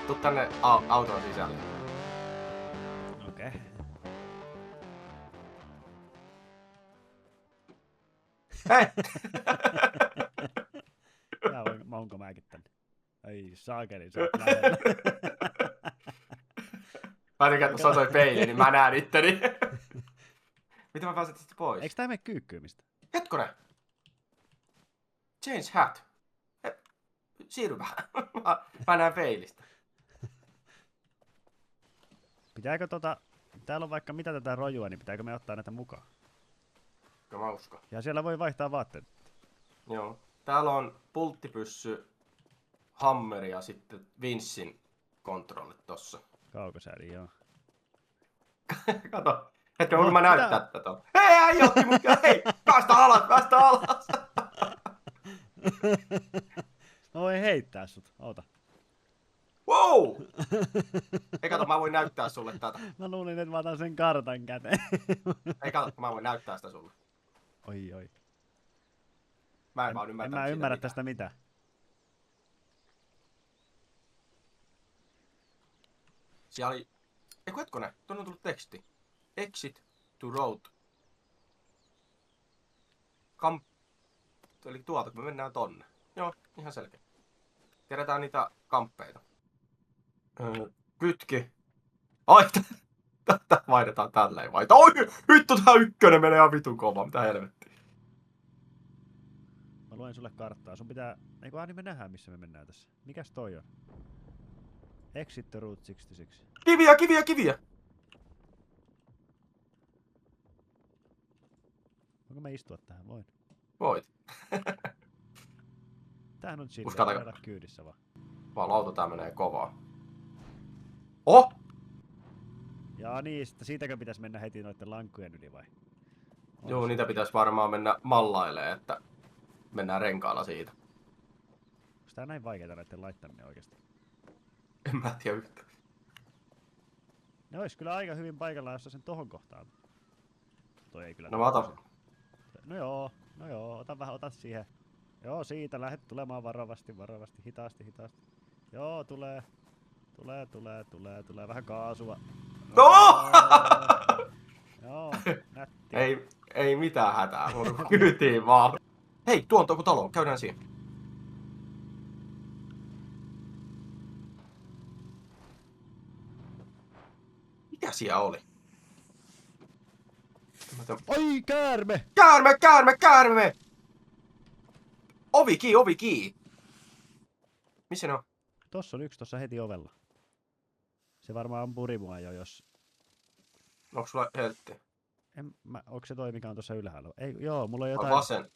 Tuu tänne auton sisälle. Okei. Okay. Hei! Onko mäkin tänne? Ei saakeli, sä oot lähellä. Mä tykkään, että tuossa on toi peili, niin mä näen itteni. Miten mä pääsen tästä pois? Eiks tää mene kyykkyymistä? Hetkonen! Change hat. Siirry vähän. Mä näen peilistä. Pitääkö täällä on vaikka mitä tätä rojua, niin pitääkö me ottaa näitä mukaan? Kyllä mä uskon. Ja siellä voi vaihtaa vaatteet. Joo. Täällä on pulttipyssy, hammeri ja sitten Vinssin kontrollit tossa. Kaukosäädin, joo. Kato. Hetken, voinko mä näyttää tätä? Hei, äijä otti mun... Hei! Päästä alas, päästä alas! Mä voin heittää sut, oota. Wow! Ei kato, mä voin näyttää sulle tätä. Mä luulin, että mä otan sen kartan käteen. Ei kato, mä voin näyttää sitä sulle. Oi. Mä en vaan ymmärrä. En mä ymmärrä tästä mitään. Siellä oli... Eiku hetkonen, tuonne on tullut teksti. Exit to road. Eli tuolta, kun me mennään tonne. Joo, ihan selkeä. Kerätään niitä kamppeita. Kytki. Ai, tätä vaihdetaan tälleen vai? Oi, vittu tää ykkönen menee ihan vitun kova, mitä helvettiä. Mä luen sulle karttaa. Sun pitää... Eiku niin me nähdään missä me mennään tässä. Mikäs toi on? Exit to Route 66. Kiviä! Voinko mä istua tähän? Voin. Voit. Tämähän on chill. Uskallatko? Olla kyydissä vaan. Valauta, tää menee kovaa. Oh! Jaa niin, siitäkö pitäisi mennä heti noitten lankkujen yli vai? Joo, niitä pitäisi varmaan mennä mallailemaan, että mennään renkaalla siitä. Onko tää näin vaikeeta näitten laittaminen oikeesti? En mä tiedä yhtään. Ne ois kyllä aika hyvin paikallaan, jos sen tohon kohtaan. Toi ei kyllä... No mä otan. No joo, ota siihen. Joo, siitä lähdet tulemaan varovasti, hitaasti. Joo, tulee vähän kaasua. No! Joo, nätti. Ei mitään hätää, mun kyytiin vaan. Hei, tuo on joku talo, käydään siihen. Mikä siellä oli? Oi, käärme! Käärme! Ovi kii! Missä ne on? Tossa on yksi tossa heti ovella. Se varmaan on purimua jo, jos... Onko sulla heltti? Onko se toi, mikä on tossa ylhäällä? Ei, joo, mulla on jotain... Vasen.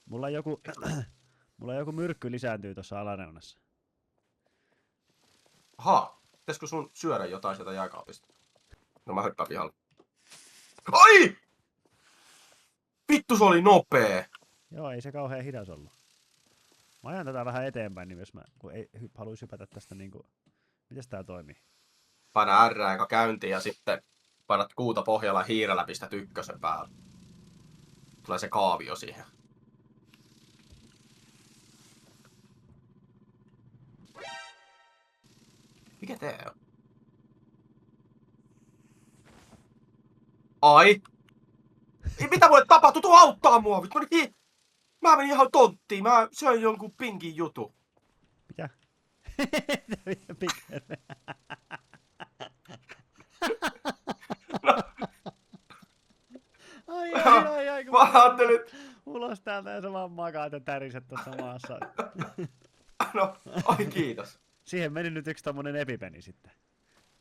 Mulla on joku myrkky lisääntyy tossa alareunassa. Ahaa, pitäisikö sun syödä jotain sieltä jääkaapista? No mä hyppään pihalle. Ai! Vittu se oli nopee! Joo, ei se kauhean hidas ollut. Mä ajan tätä vähän eteenpäin, niin jos mä ei haluais hypätä tästä niinku... Mites tää toimii? Paina R, joka käyntiin ja sitten painat kuuta pohjalla hiirellä pistät ykkösen päälle. Tulee se kaavio siihen. Mikä tää on? Ai! Ei, mitä mulle tapahtui? Tuu auttaa mua! Mä menin ihan tonttiin. Mä söin jonkun pinkin jutu. Mitä? No. Ai, kun mä ajattelin... ulos täältä ja sä vaan makaat ja täriset tossa maassa. No, ai kiitos. Siihen meni nyt yksi tommonen epipeni sitten.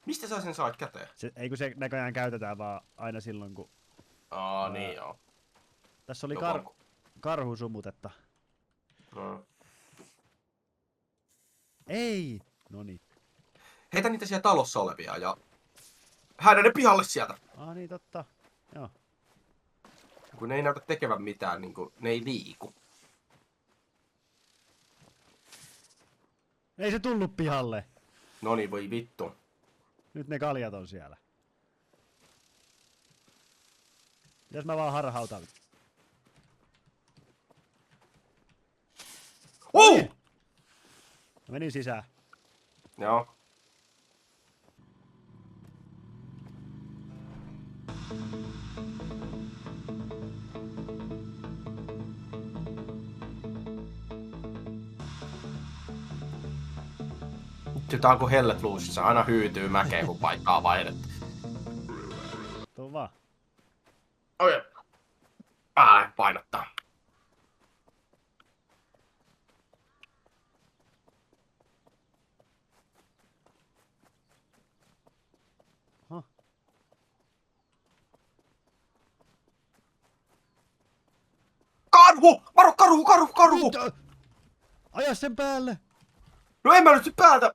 Mistä sä sen sait käteen? Ei kun se näköjään käytetään vaan aina silloin kun... Niin joo. Tässä oli karhusumutetta. No. Ei! Noniin. Heitä niitä siellä talossa olevia ja... Häädä ne pihalle sieltä! Niin totta. Joo. Kun ne ei näytä tekevän mitään, niin kun ne ei liiku. Ei se tullut pihalle. Noniin, voi vittu. Nyt ne kaljat on siellä. Jos mä vaan harhautan. Mä menin sisään. Joo. Vittu, tää on kuin Hellet Luusissa. Aina hyytyy mäkeen, kun paikkaa vaihdettu. Tuu vaan. Okei. Painottaa. Oho. Karhu! Varo, karhu! Mitä? Aja sen päälle! No en mä nyt sit päältä.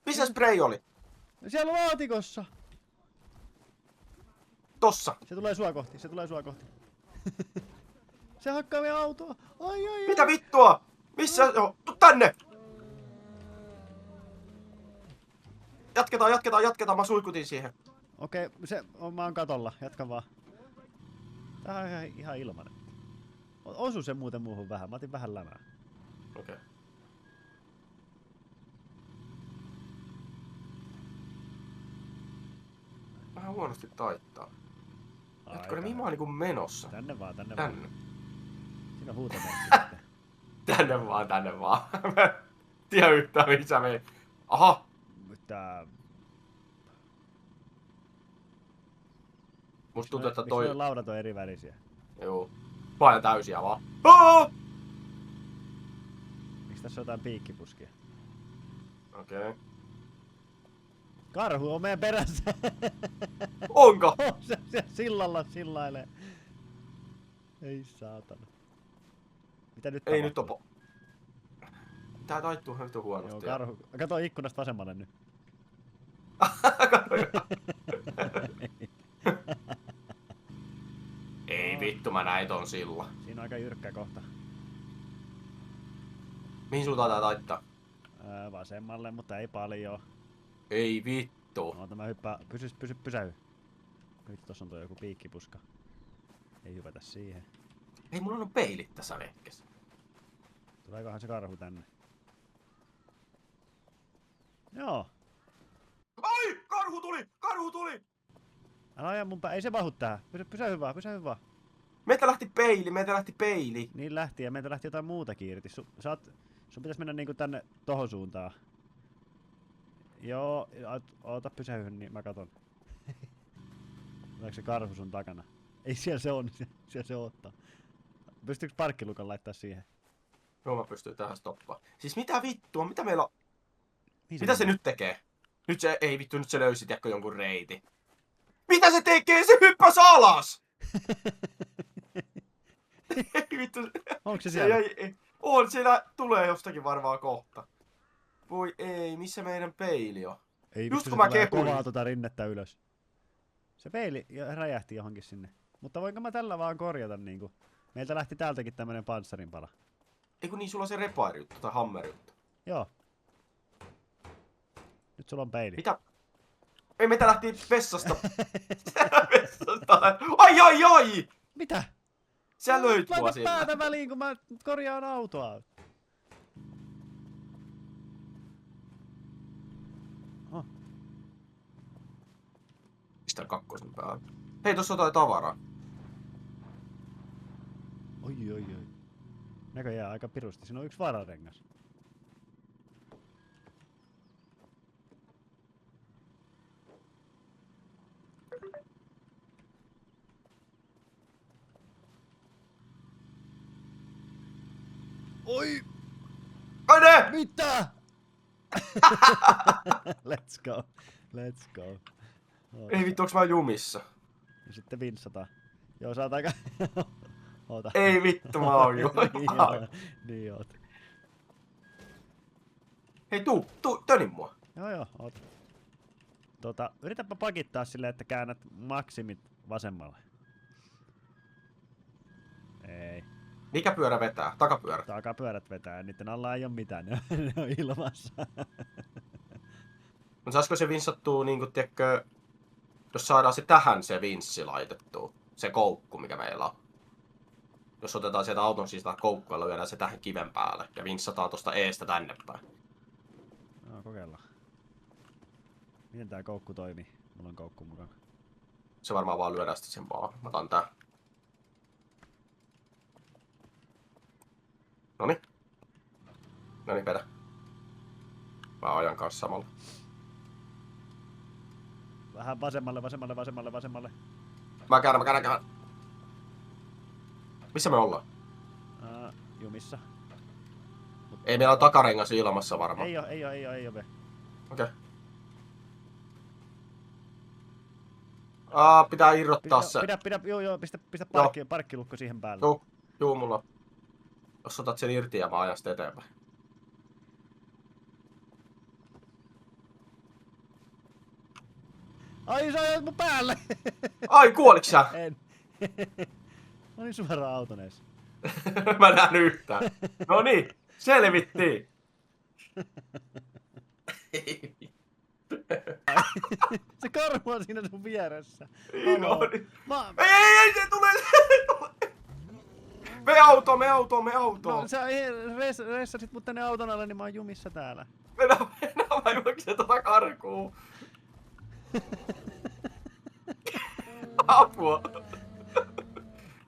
Missä spray oli? Siellä laatikossa! Tossa. Se tulee sua kohti, se tulee sua kohti. Se hakkaa meidän autoa. Ai. Mitä vittua? Missä? Joo, tuu tänne! Jatketaan. Mä suihkutin siihen. Okei, mä oon katolla. Jatka vaan. Tää on ihan ilmanen. Osu se muuten muuhun vähän. Mä otin vähän lämää. Okei. Vähän huonosti taittaa. Hetkinen, mihin mä oon niinku menossa? Tänne vaan. Tänne. Siinä on huutomerkki sitten. Tänne vaan. Mä en tiedä yhtään missä meni. Aha! Mutta Musta tuntuu, että miksi toi... noi laudat on eri värisiä? Joo. Paina täysiä vaan. Aa! Miksi tässä on jotain piikkipuskia? Okei. Karhu on meidän perässä! Onko? Se sillalla sillailee. Ei saatana. Mitä nyt Ei nyt tapahtuu? opo. Tää taittuu ihan vittu huonosti. Joo, karhu. Kato ikkunasta vasemmalle nyt. Ei vittu, mä näin ton silla. Siinä on aika jyrkkä kohta. Mihin suuntaan tää taittaa? Vasemmalle, mutta ei paljon. Ei vittu. Oota mä hyppään. Pysähy. Nyt tossa on tuo joku piikkipuska. Ei hypätä siihen. Ei mulla on peilit tässä vehkessä. Tuleekohan se karhu tänne? Joo. Ai! Karhu tuli! Älä aja mun ei se mahu tähän. Pysähy vaan. Meiltä lähti peili. Niin lähti ja meiltä lähti jotain muutakin irti. Sun pitäis mennä niinku tänne tohon suuntaan. Joo, oota pysähy, niin mä katon. Tuleeko se karhu sun takana? Ei siellä se on, siellä se ottaa. Pystyykö parkkilukan laittaa siihen? Joo, mä pystyn tähän stoppaan. Siis mitä vittua? Mitä meillä on? Mihin Mitä se nyt tekee? Nyt se, ei vittu, nyt se löysi tiedätkö jonkun reitin. Mitä se tekee? Se hyppäs alas! Ei vittu. Onko se siellä? On, siellä tulee jostakin varmaan kohta. Voi ei, missä meidän peili on? Ei Just vittu, kun se mä tulee kehuin. kovaa tota rinnettä ylös. Se peili räjähti johonkin sinne. Mutta voinko mä tällä vaan korjata niinku? Meiltä lähti täältäkin tämmönen panssarinpala. Eiku niin, sulla on se repairi-juttu tai hammer-juttu. Joo. Nyt sulla on peili. Mitä? Ei, meitä lähti vessasta. Ai! Mitä? Sä löit mua Laita sillä. päätä väliin, kun mä korjaan autoa. Oh. Pistän kakkosen päälle. Hei, tossa on jotain tavaraa. Oi. Näköjään aika pirusti. Siinä on yksi vararengas. Oi! Kane! Mitä? Let's go. Oota. Ei vittu, onks mä jumissa? Ja sitten vinssataan. Joo, sä oot aika... Oota. Ei vittu, mä oon jumissa. Niin oot. Hei, tönin mua. Joo, oot. Yritäpä pakittaa silleen, että käännät maksimit vasemmalle. Ei. Mikä pyörä vetää? Takapyörä. Takapyörät vetää, niiden alla ei oo mitään, ne on ilmassa. Mut saisiko se vinssattua niinku, tiedätkö, jos saadaan se tähän se vinssi laitettua, se koukku mikä meillä on. Jos otetaan sieltä auton sisältä koukkua ja lyödään se tähän kiven päälle ja vinssataan tosta eestä tänne päin. No, kokeillaan. Miten tää koukku toimii? Mulla on koukku mukana. Se varmaan vaan lyödään sitten sen maahan. Mä otan tää. Noniin, vedä. Mä ajan kanssa samalla. Vähän vasemmalle. Mä käännän. Missä me ollaan? Jumissa. Ei meillä on takarengas ilmassa varmaan. Ei oo. Okei. Pitää irrottaa se. Pistä parkkilukko siihen päälle. Juu, mulla. Jos otat sen irti ja mä ajan sitä eteenpäin. Ai sä ajat mun päälle! Ai, kuoliks sä? En. Mä olin suoraan auton eessä. Mä en nähnyt yhtään. No niin, selvittiin. Se karhu on siinä sun vieressä. No niin. Mä... Ei, se tulee. Me auto. No sä ressasit mut tänne auton alle, niin mä oon jumissa täällä. Mennään mä juoksen tota karkuun. Apua.